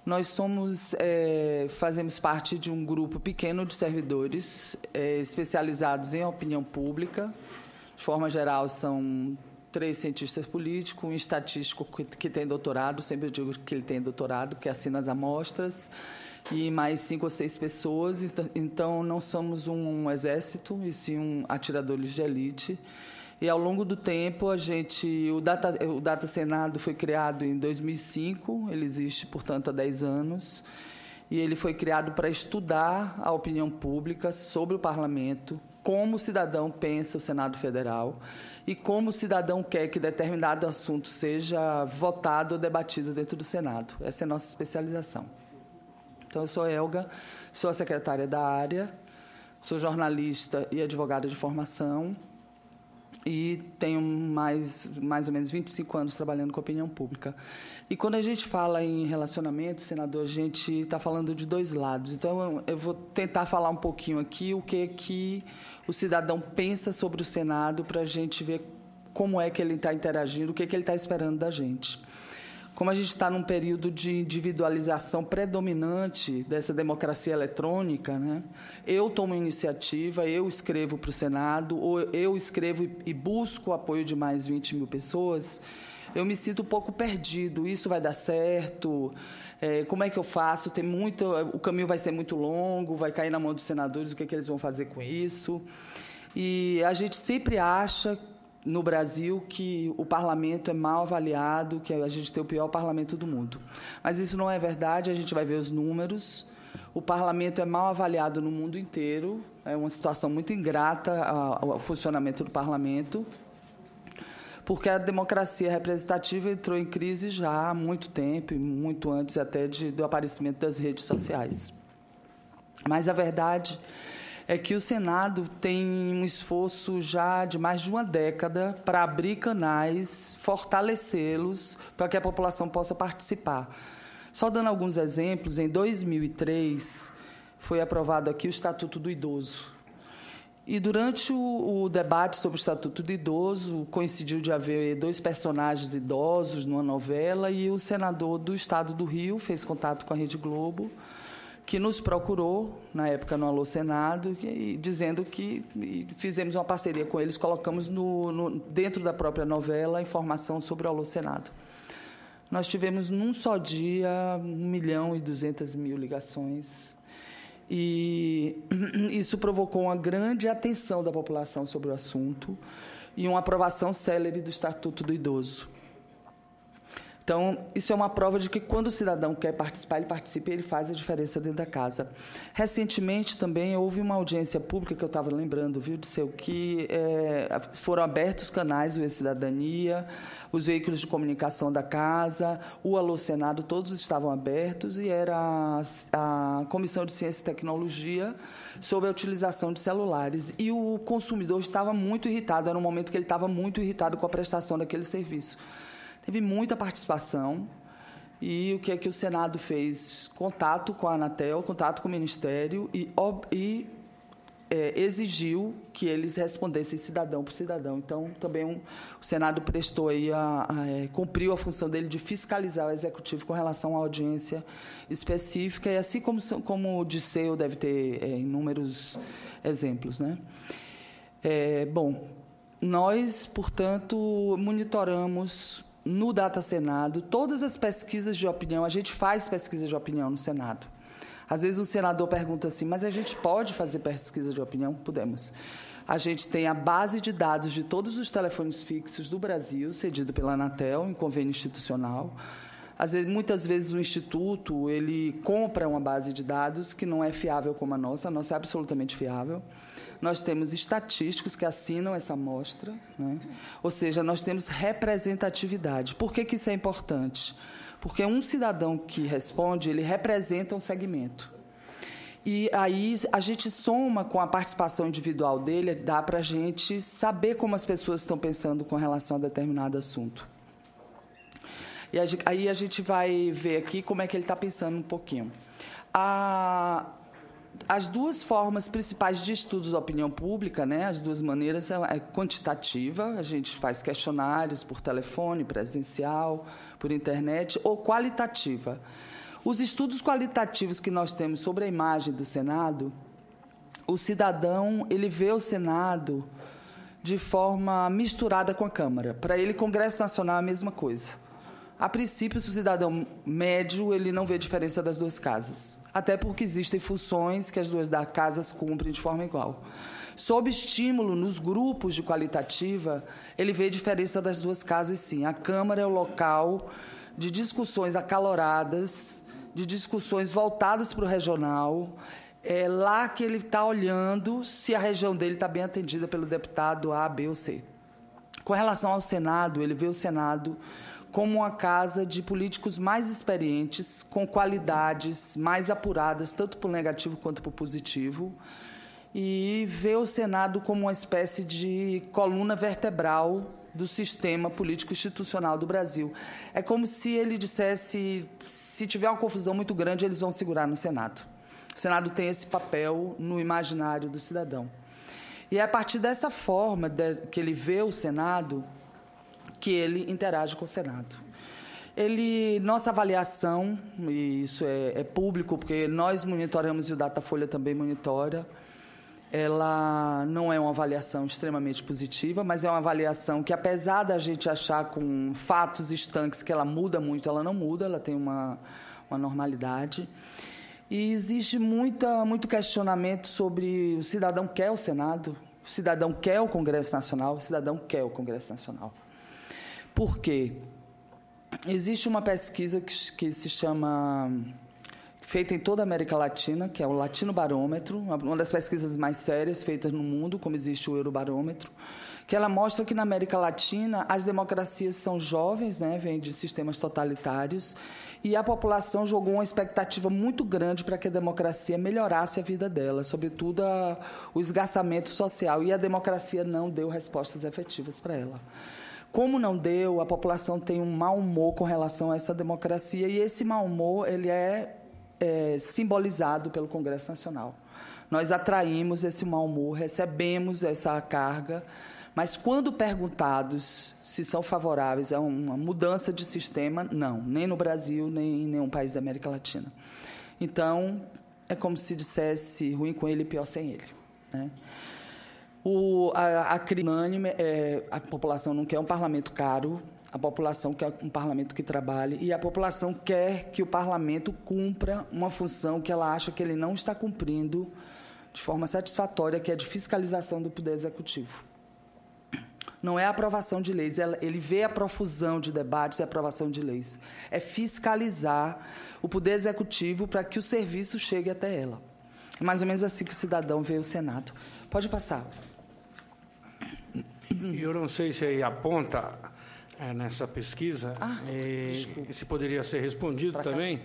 Nós fazemos parte de um grupo pequeno de servidores especializados em opinião pública. De forma geral, são 3 cientistas políticos, um estatístico que tem doutorado, sempre digo que ele tem doutorado, que assina as amostras, e mais 5 ou 6 pessoas. Então, não somos um exército, e sim atiradores de elite. E, ao longo do tempo, o Data Senado foi criado em 2005, ele existe, portanto, há 10 anos, e ele foi criado para estudar a opinião pública sobre o Parlamento, como o cidadão pensa o Senado Federal e como o cidadão quer que determinado assunto seja votado ou debatido dentro do Senado. Essa é a nossa especialização. Então, eu sou Elga, sou a secretária da área, sou jornalista e advogada de formação, e tenho mais ou menos 25 anos trabalhando com opinião pública. E quando a gente fala em relacionamento, senador, a gente está falando de 2 lados. Então, eu vou tentar falar um pouquinho aqui o que o cidadão pensa sobre o Senado, para a gente ver como é que ele está interagindo, o que ele está esperando da gente. Como a gente está num período de individualização predominante dessa democracia eletrônica, né? Eu tomo iniciativa, eu escrevo para o Senado, ou eu escrevo e busco o apoio de mais 20 mil pessoas, eu me sinto um pouco perdido. Isso vai dar certo? Como é que eu faço? O caminho vai ser muito longo, vai cair na mão dos senadores, o que eles vão fazer com isso? E a gente sempre acha, no Brasil, que o parlamento é mal avaliado, que a gente tem o pior parlamento do mundo. Mas isso não é verdade, a gente vai ver os números. O parlamento é mal avaliado no mundo inteiro, é uma situação muito ingrata ao funcionamento do parlamento, porque a democracia representativa entrou em crise já há muito tempo, e muito antes até do aparecimento das redes sociais. Mas a verdade é que o Senado tem um esforço já de mais de uma década para abrir canais, fortalecê-los, para que a população possa participar. Só dando alguns exemplos, em 2003 foi aprovado aqui o Estatuto do Idoso. E durante o debate sobre o Estatuto do Idoso, coincidiu de haver 2 personagens idosos numa novela, e o senador do Estado do Rio fez contato com a Rede Globo, que nos procurou, na época no Alô Senado, dizendo que fizemos uma parceria com eles, colocamos dentro da própria novela a informação sobre o Alô Senado. Nós tivemos, num só dia, 1.200.000 ligações, e isso provocou uma grande atenção da população sobre o assunto e uma aprovação célere do Estatuto do Idoso. Então, isso é uma prova de que, quando o cidadão quer participar, ele participa e ele faz a diferença dentro da casa. Recentemente, também, houve uma audiência pública, que eu estava lembrando, viu, Disseu, que foram abertos canais do E-Cidadania, os veículos de comunicação da casa, o Alô Senado, todos estavam abertos, e era a Comissão de Ciência e Tecnologia sobre a utilização de celulares. E o consumidor estava muito irritado, era um momento que ele estava muito irritado com a prestação daquele serviço. Teve muita participação, e o que é que o Senado fez? Contato com a Anatel, contato com o Ministério, e exigiu que eles respondessem cidadão por cidadão. Então, também o Senado prestou aí cumpriu a função dele de fiscalizar o Executivo com relação à audiência específica, e assim como o Disseu deve ter inúmeros exemplos, né? Bom, nós, portanto, monitoramos no Data Senado todas as pesquisas de opinião. A gente faz pesquisa de opinião no Senado. Às vezes um senador pergunta assim, mas a gente pode fazer pesquisa de opinião? Podemos. A gente tem a base de dados de todos os telefones fixos do Brasil, cedido pela Anatel, em convênio institucional. Muitas vezes o Instituto ele compra uma base de dados que não é fiável como a nossa é absolutamente fiável. Nós temos estatísticos que assinam essa amostra, né? Ou seja, nós temos representatividade. Por que isso é importante? Porque um cidadão que responde, ele representa um segmento. E aí a gente soma com a participação individual dele, dá para a gente saber como as pessoas estão pensando com relação a determinado assunto. E aí a gente vai ver aqui como é que ele está pensando um pouquinho. As 2 formas principais de estudos da opinião pública, né, as 2 maneiras, é quantitativa, a gente faz questionários por telefone, presencial, por internet, ou qualitativa. Os estudos qualitativos que nós temos sobre a imagem do Senado, o cidadão ele vê o Senado de forma misturada com a Câmara. Para ele, Congresso Nacional é a mesma coisa. A princípio, o cidadão médio ele não vê diferença das duas casas, até porque existem funções que as duas casas cumprem de forma igual. Sob estímulo, nos grupos de qualitativa, ele vê diferença das duas casas, sim. A Câmara é o local de discussões acaloradas, de discussões voltadas para o regional. É lá que ele está olhando se a região dele está bem atendida pelo deputado A, B ou C. Com relação ao Senado, ele vê o Senado como uma casa de políticos mais experientes, com qualidades mais apuradas, tanto para o negativo quanto para o positivo, e vê o Senado como uma espécie de coluna vertebral do sistema político-institucional do Brasil. É como se ele dissesse, se tiver uma confusão muito grande, eles vão segurar no Senado. O Senado tem esse papel no imaginário do cidadão. E é a partir dessa forma que ele vê o Senado que ele interage com o Senado. Nossa avaliação, e isso é público, porque nós monitoramos e o Datafolha também monitora, ela não é uma avaliação extremamente positiva, mas é uma avaliação que, apesar da gente achar com fatos estanques que ela muda muito, ela não muda, ela tem uma normalidade. E existe muito questionamento sobre o cidadão quer o Senado, o cidadão quer o Congresso Nacional, o cidadão quer o Congresso Nacional. Por quê? Existe uma pesquisa que se chama, feita em toda a América Latina, que é o Latino Barômetro, uma das pesquisas mais sérias feitas no mundo, como existe o Eurobarômetro, que ela mostra que na América Latina as democracias são jovens, né, vêm de sistemas totalitários, e a população jogou uma expectativa muito grande para que a democracia melhorasse a vida dela, sobretudo o esgarçamento social, e a democracia não deu respostas efetivas para ela. Como não deu, a população tem um mau humor com relação a essa democracia, e esse mau humor ele é simbolizado pelo Congresso Nacional. Nós atraímos esse mau humor, recebemos essa carga, mas quando perguntados se são favoráveis a uma mudança de sistema, não, nem no Brasil, nem em nenhum país da América Latina. Então, é como se dissesse ruim com ele e pior sem ele, né? A população não quer um parlamento caro, a população quer um parlamento que trabalhe, e a população quer que o parlamento cumpra uma função que ela acha que ele não está cumprindo de forma satisfatória, que é de fiscalização do Poder Executivo. Não é a aprovação de leis, ele vê a profusão de debates e a aprovação de leis. É fiscalizar o Poder Executivo para que o serviço chegue até ela. É mais ou menos assim que o cidadão vê o Senado. Pode passar. Eu não sei se aí aponta nessa pesquisa, se poderia ser respondido também.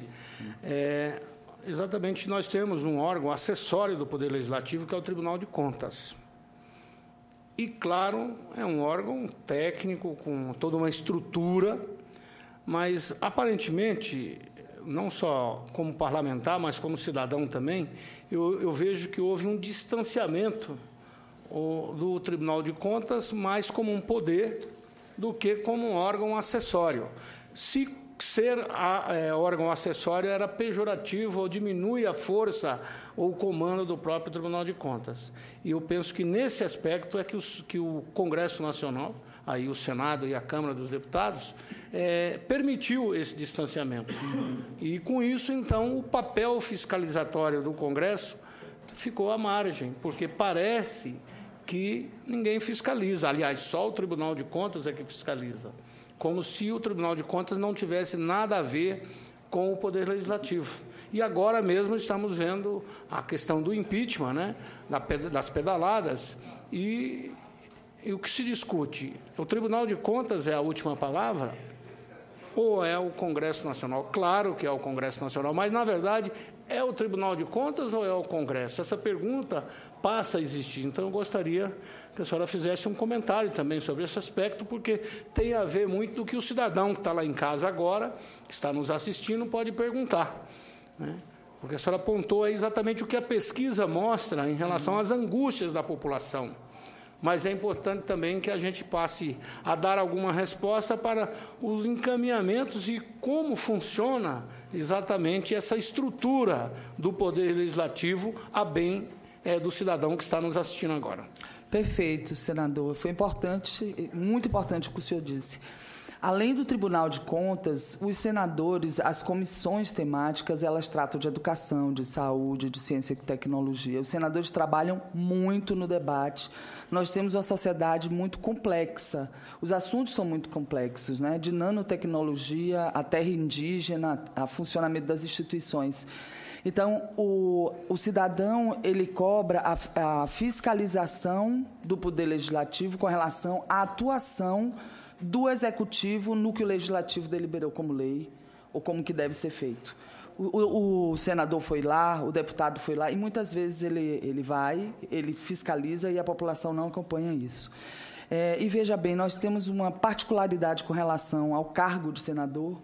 Exatamente, nós temos um órgão acessório do Poder Legislativo, que é o Tribunal de Contas. E, claro, é um órgão técnico, com toda uma estrutura, mas, aparentemente, não só como parlamentar, mas como cidadão também, eu vejo que houve um distanciamento do Tribunal de Contas mais como um poder do que como um órgão acessório. Se ser órgão acessório era pejorativo ou diminui a força ou o comando do próprio Tribunal de Contas. E eu penso que, nesse aspecto, é que o Congresso Nacional, aí o Senado e a Câmara dos Deputados, permitiu esse distanciamento. E, com isso, então, o papel fiscalizatório do Congresso ficou à margem, porque parece que ninguém fiscaliza. Aliás, só o Tribunal de Contas é que fiscaliza, como se o Tribunal de Contas não tivesse nada a ver com o Poder Legislativo. E agora mesmo estamos vendo a questão do impeachment, né, das pedaladas, e o que se discute? O Tribunal de Contas é a última palavra ou é o Congresso Nacional? Claro que é o Congresso Nacional, mas, na verdade, é o Tribunal de Contas ou é o Congresso? Essa pergunta passa a existir. Então, eu gostaria que a senhora fizesse um comentário também sobre esse aspecto, porque tem a ver muito do que o cidadão que está lá em casa agora, que está nos assistindo, pode perguntar, né? Porque a senhora apontou aí exatamente o que a pesquisa mostra em relação às angústias da população. mas é importante também que a gente passe a dar alguma resposta para os encaminhamentos e como funciona exatamente essa estrutura do Poder Legislativo a bem do cidadão que está nos assistindo agora. Perfeito, senador. Foi importante, muito importante o que o senhor disse. Além do Tribunal de Contas, os senadores, as comissões temáticas, elas tratam de educação, de saúde, de ciência e tecnologia. Os senadores trabalham muito no debate. Nós temos uma sociedade muito complexa. Os assuntos são muito complexos, né? De nanotecnologia, a terra indígena, a funcionamento das instituições. Então, o cidadão, ele cobra a fiscalização do Poder Legislativo com relação à atuação do Executivo no que o Legislativo deliberou como lei ou como que deve ser feito. O senador foi lá, o deputado foi lá, e muitas vezes ele vai, ele fiscaliza e a população não acompanha isso. E veja bem, nós temos uma particularidade com relação ao cargo de senador,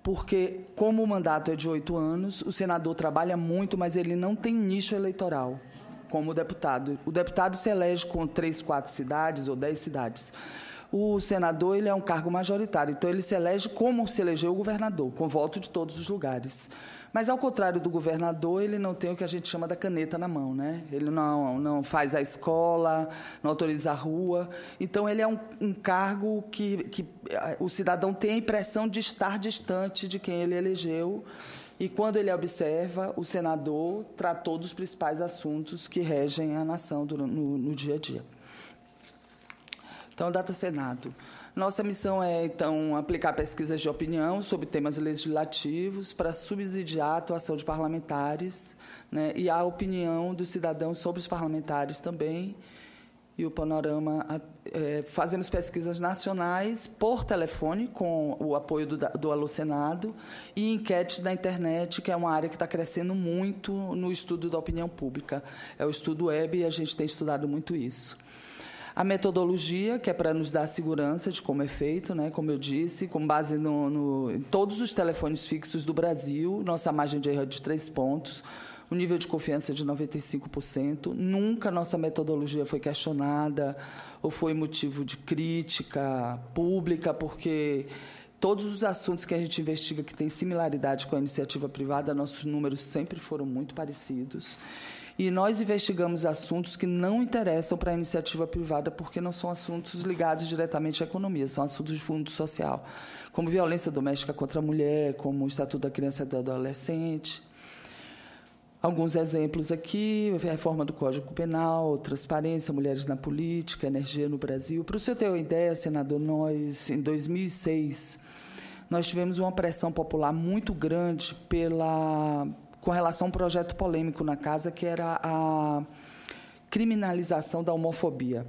porque, como o mandato é de 8 anos, o senador trabalha muito, mas ele não tem nicho eleitoral, como o deputado. O deputado se elege com 3, 4 cidades ou 10 cidades. O senador, ele é um cargo majoritário, então ele se elege como se elegeu o governador, com voto de todos os lugares. Mas, ao contrário do governador, ele não tem o que a gente chama da caneta na mão, né? Ele não faz a escola, não autoriza a rua. Então, ele é um cargo que o cidadão tem a impressão de estar distante de quem ele elegeu. E, quando ele observa, o senador tratou dos principais assuntos que regem a nação no dia a dia. Então, Data Senado. Nossa missão é, então, aplicar pesquisas de opinião sobre temas legislativos para subsidiar a atuação de parlamentares, né, e a opinião do cidadão sobre os parlamentares também. E o panorama, fazemos pesquisas nacionais por telefone, com o apoio do Alô Senado, e enquetes da internet, que é uma área que está crescendo muito no estudo da opinião pública. É o estudo web e a gente tem estudado muito isso. A metodologia, que é para nos dar segurança de como é feito, né, como eu disse, com base em todos os telefones fixos do Brasil, nossa margem de erro é de 3 pontos, o nível de confiança é de 95%. Nunca nossa metodologia foi questionada ou foi motivo de crítica pública, porque todos os assuntos que a gente investiga que têm similaridade com a iniciativa privada, nossos números sempre foram muito parecidos. E nós investigamos assuntos que não interessam para a iniciativa privada, porque não são assuntos ligados diretamente à economia, são assuntos de fundo social, como violência doméstica contra a mulher, como o Estatuto da Criança e do Adolescente. Alguns exemplos aqui: reforma do Código Penal, transparência, mulheres na política, energia no Brasil. Para o senhor ter uma ideia, senador, nós, em 2006, nós tivemos uma pressão popular muito grande com relação a um projeto polêmico na Casa, que era a criminalização da homofobia.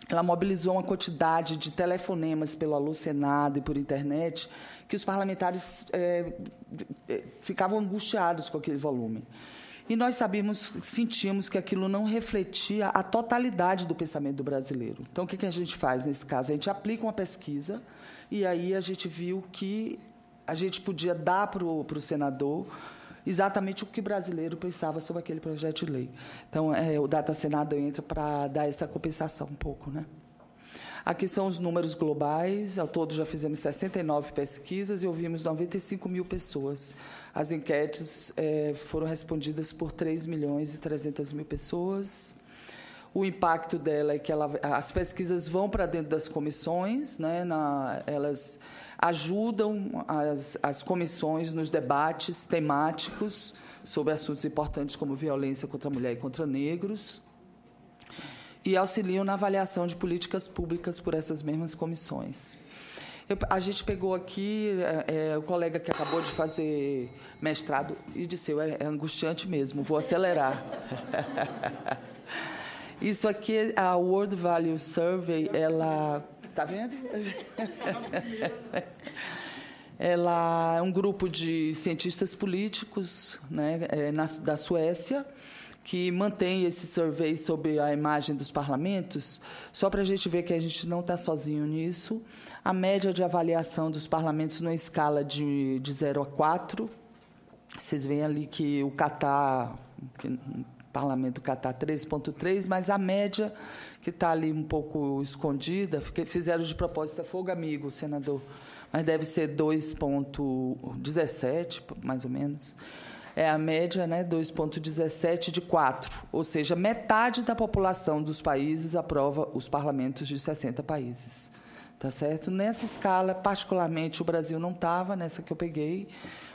Ela mobilizou uma quantidade de telefonemas pelo Alô Senado e por internet, que os parlamentares ficavam angustiados com aquele volume. E nós sentíamos que aquilo não refletia a totalidade do pensamento do brasileiro. Então, o que a gente faz nesse caso? A gente aplica uma pesquisa e aí a gente viu que a gente podia dar para o senador exatamente o que o brasileiro pensava sobre aquele projeto de lei. Então, o Data Senado entra para dar essa compensação um pouco, né? Aqui são os números globais. Ao todo, já fizemos 69 pesquisas e ouvimos 95 mil pessoas. As enquetes foram respondidas por 3.300.000 pessoas. O impacto dela é que as pesquisas vão para dentro das comissões, né? Elas ajudam as comissões nos debates temáticos sobre assuntos importantes como violência contra a mulher e contra negros, e auxiliam na avaliação de políticas públicas por essas mesmas comissões. A gente pegou aqui o colega que acabou de fazer mestrado e disse: é angustiante mesmo, vou acelerar. Isso aqui, a World Value Survey, ela... Está vendo? Ela é um grupo de cientistas políticos, né, da Suécia, que mantém esse survey sobre a imagem dos parlamentos, só para a gente ver que a gente não está sozinho nisso. A média de avaliação dos parlamentos numa escala de 0 a 4. Vocês veem ali que o Catar, parlamento do Catar 13,3, mas a média, que está ali um pouco escondida, fizeram de propósito, é fogo amigo, senador, mas deve ser 2,17, mais ou menos. É a média, né, 2,17 de 4, ou seja, metade da população dos países aprova os parlamentos de 60 países. Tá certo? Nessa escala, particularmente, o Brasil não estava, nessa que eu peguei,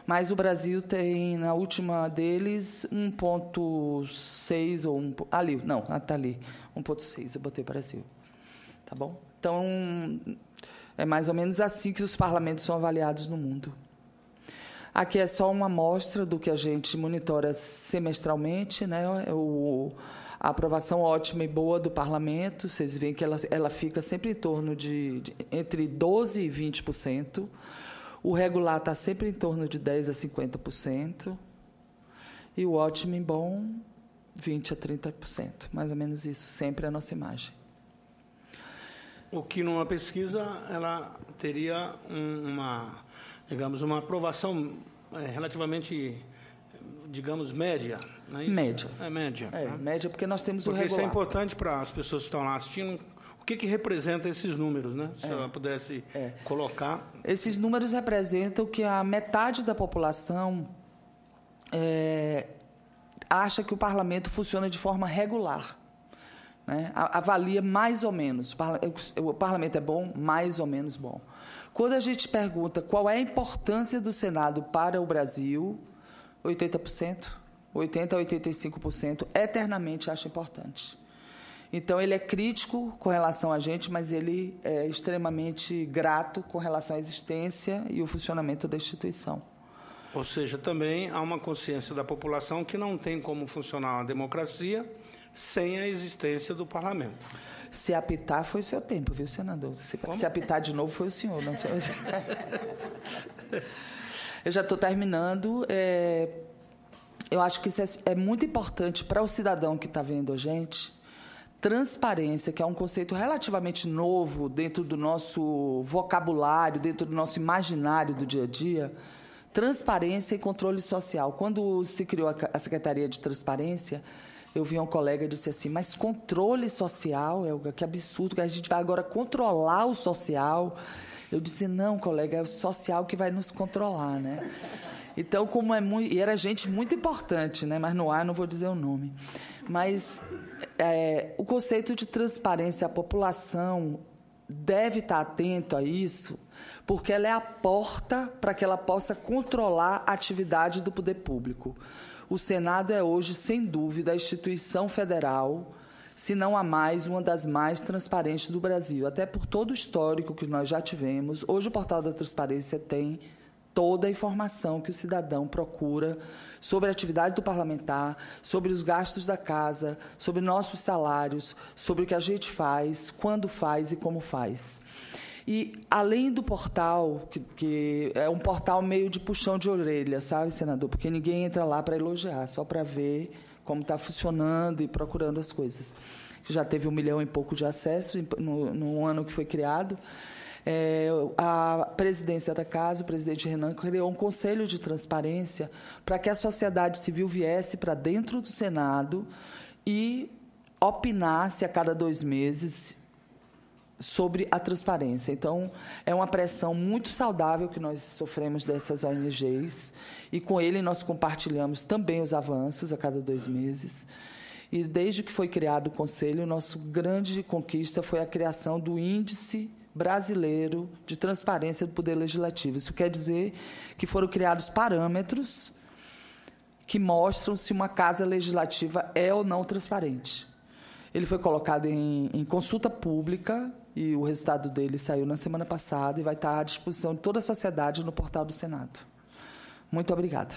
mas o Brasil tem, na última deles, 1,6 ou ali, não, está ali, 1,6, eu botei Brasil. Tá bom? Então, é mais ou menos assim que os parlamentos são avaliados no mundo. Aqui é só uma amostra do que a gente monitora semestralmente, né? A aprovação ótima e boa do parlamento, vocês veem que ela fica sempre em torno de entre 12% e 20%. O regular está sempre em torno de 10% a 50%. E o ótimo e bom, 20% a 30%. Mais ou menos isso, sempre a nossa imagem. O que numa pesquisa ela teria uma aprovação relativamente, digamos, média. Não é isso? Média. É média. Média, porque nós temos porque o regular. Isso é importante para as pessoas que estão lá assistindo. O que representa esses números, né? Se ela pudesse colocar. Esses números representam que a metade da população acha que o parlamento funciona de forma regular. Né? Avalia mais ou menos. O parlamento é bom, mais ou menos bom. Quando a gente pergunta qual é a importância do Senado para o Brasil, 80%, 80% a 85%, eternamente acha importante. Então, ele é crítico com relação a gente, mas ele é extremamente grato com relação à existência e o funcionamento da instituição. Ou seja, também há uma consciência da população que não tem como funcionar uma democracia sem a existência do parlamento. Se apitar foi o seu tempo, viu, senador? Se apitar de novo foi o senhor. Não... Eu já estou terminando. Eu acho que isso é muito importante para o cidadão que está vendo a gente. Transparência, que é um conceito relativamente novo dentro do nosso vocabulário, dentro do nosso imaginário do dia a dia. Transparência e controle social. Quando se criou a Secretaria de Transparência, eu vi um colega e disse assim, mas controle social, que absurdo, que a gente vai agora controlar o social. Eu disse, não, colega, é o social que vai nos controlar, né? Então, como é muito... E era gente muito importante, né? Mas no ar não vou dizer o nome. Mas o conceito de transparência, a população deve estar atento a isso, porque ela é a porta para que ela possa controlar a atividade do poder público. O Senado é hoje, sem dúvida, a instituição federal, se não a mais, uma das mais transparentes do Brasil. Até por todo o histórico que nós já tivemos, hoje o Portal da Transparência tem toda a informação que o cidadão procura sobre a atividade do parlamentar, sobre os gastos da casa, sobre nossos salários, sobre o que a gente faz, quando faz e como faz. E, além do portal, que é um portal meio de puxão de orelha, sabe, senador? Porque ninguém entra lá para elogiar, só para ver como está funcionando e procurando as coisas. Já teve 1 milhão e pouco de acessos no ano que foi criado. A presidência da casa, o presidente Renan, criou um conselho de transparência para que a sociedade civil viesse para dentro do Senado e opinasse a cada 2 meses sobre a transparência. Então, é uma pressão muito saudável que nós sofremos dessas ONGs, e com ele nós compartilhamos também os avanços a cada 2 meses. E desde que foi criado o Conselho, nossa grande conquista foi a criação do Índice Brasileiro de Transparência do Poder Legislativo. Isso quer dizer que foram criados parâmetros que mostram se uma casa legislativa é ou não transparente. Ele foi colocado em consulta pública, e o resultado dele saiu na semana passada e vai estar à disposição de toda a sociedade no portal do Senado. Muito obrigada.